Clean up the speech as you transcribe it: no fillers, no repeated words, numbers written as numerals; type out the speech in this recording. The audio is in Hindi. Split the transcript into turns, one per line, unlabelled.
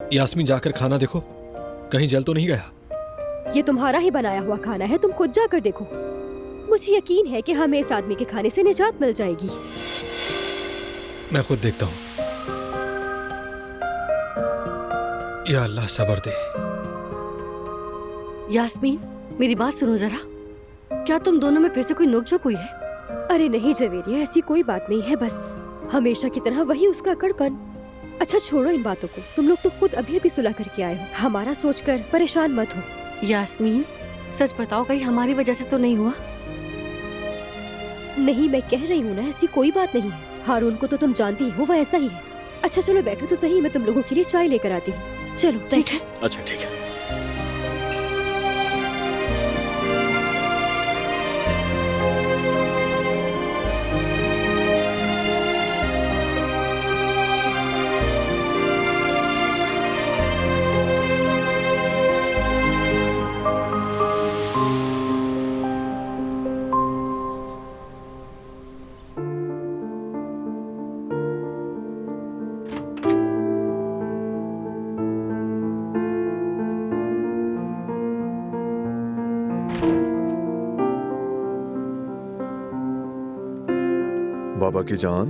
यास्मीन, जाकर खाना देखो, कहीं जल तो नहीं गया।
ये तुम्हारा ही बनाया हुआ खाना है, तुम खुद जाकर देखो। मुझे यकीन है कि हमें इस आदमी के खाने से निजात मिल जाएगी।
मैं खुद देखता हूँ। या अल्लाह सब्र दे।
यास्मीन, मेरी बात सुनो जरा। क्या तुम दोनों में फिर से कोई नोकझोंक हुई है?
अरे नहीं जवेरिया, ऐसी कोई बात नहीं है, बस हमेशा की तरह वही उसका अकड़पन। अच्छा छोड़ो इन बातों को, तुम लोग तो खुद अभी अभी सुलह करके आए हो, हमारा सोचकर परेशान मत हो।
यास्मीन, सच बताओ, कहीं हमारी वजह से तो नहीं हुआ?
नहीं, मैं कह रही हूँ ना, ऐसी कोई बात नहीं है। हारून को तो तुम जानती हो, वो ऐसा ही है। अच्छा चलो बैठो तो सही, मैं तुम लोगों के लिए चाय लेकर आती हूँ। चलो
ठीक है।
अच्छा ठीक है।
बाबा की जान,